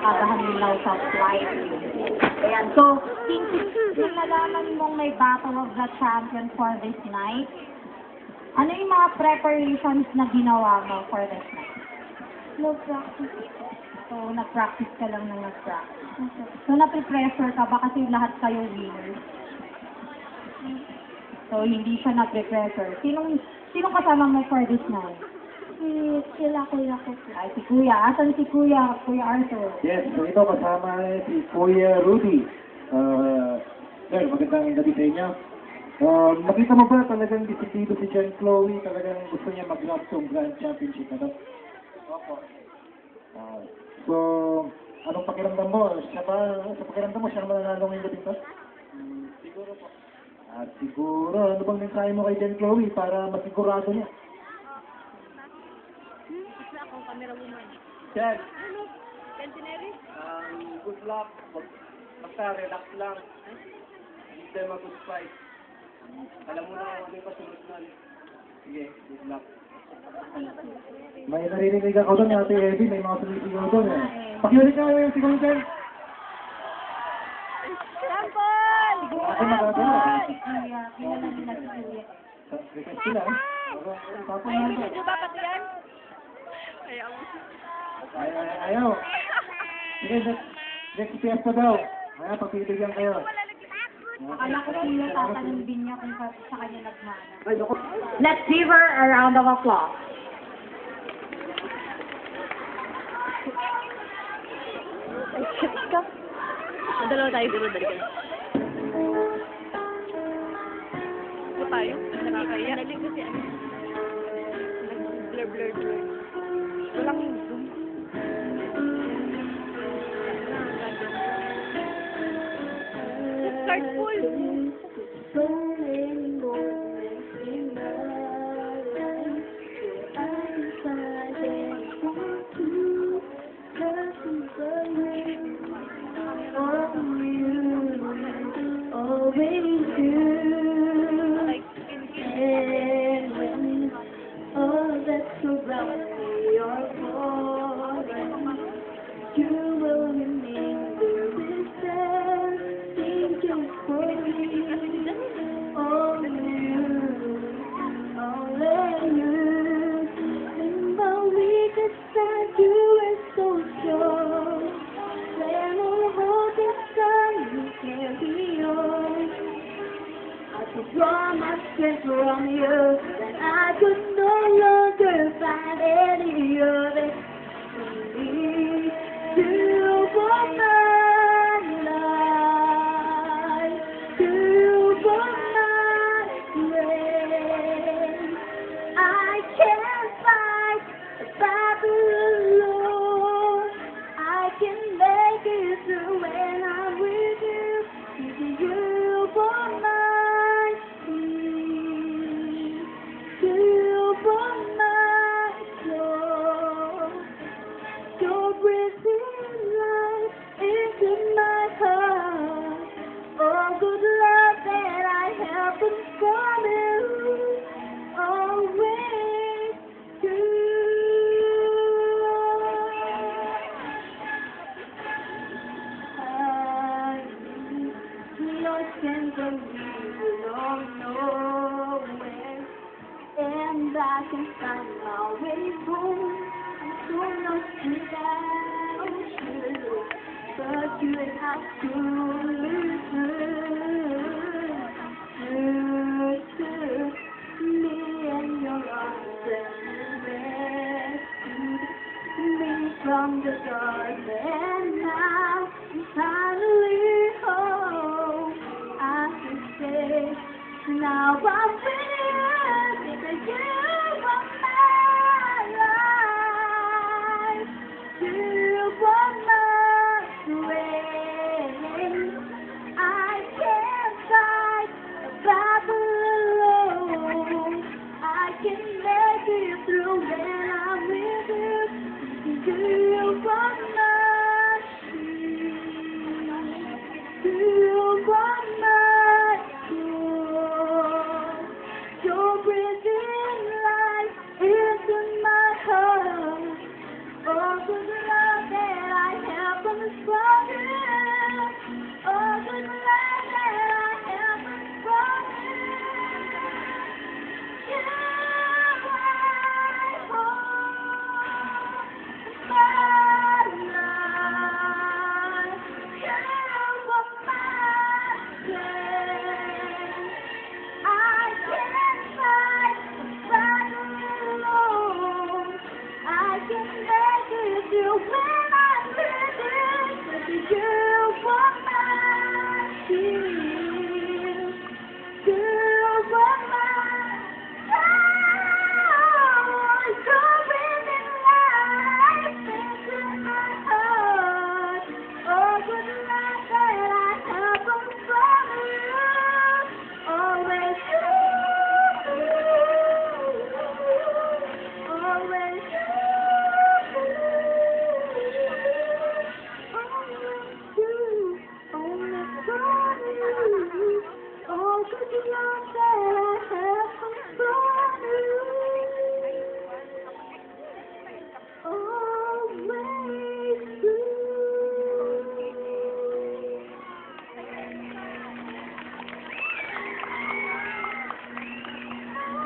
nakakadahanlaw sa flight. Ayan. So, kung nalaman mong may Battle of the Champion for this night, ano yung mga preparations na ginawa mo for this night? Mag-practice. So, nag-practice ka lang ng nag-practice. So, nape-pressure ka ba kasi lahat kayo winners? So, hindi siya nape-pressure. Sinong kasama mo for this night? Sila kuya ko po. Ay, si Kuya. Asan si Kuya? Kuya Arthur. Yes, so ito kasama si Kuya Rudy. Sir, magandang gabi sa inyo. Nakita mo ba talagang disiplido si Jen Chloe? Talagang gusto niya mag-grab tong Grand Championship na to? Opo. So, anong pakiramdam mo? Sa pakiramdam mo, siya naman nanalo ngayong gabi to? Siguro po. At siguro, ano bang mensahe mo kay Jen Chloe para masigurado niya? Jen, good luck. Basta relax lang. Hindi tayo mag-good fight. Alam mo na kung ano yung pasunod nun. Sige, good luck. May naririnig ako doon, Ate Eddie, may mga sumisigaw doon eh. Pakiulit nga yung sigaw dyan. Sampol! Ako magagawa. Si Kuya. Kilala nila si Kuya. Request sila eh. Tapos na ito. Di ba pati yan? Ayaw. Ayaw. Sige, next fiesta daw. Kaya pagpipigyan kayo. Akala ko Kuya tatanong din niya kung sa kanya nagmana. Ay, naku. Let's give her a round of applause. Dalawa tayo dito, dali ka. Ito tayo? Nakakaya. Nalig kasi ano. Nag-blur. Walang zoom. Start full. Draw my strength from you, that I could no longer find any other. Need you for my life, you for my grace. I can't fight the battle alone. I can make it through when I'm with you. You for my and I can find my way home. I'm so lost without you, but you have to listen to me and your arms and rescue me from the dark. And now I'm finally home. I can say now I'm with you, because you are my life, you are my way. I can't fight a battle alone. I can make it through when I'm with you, because you are my shield, you are my joy. should you not say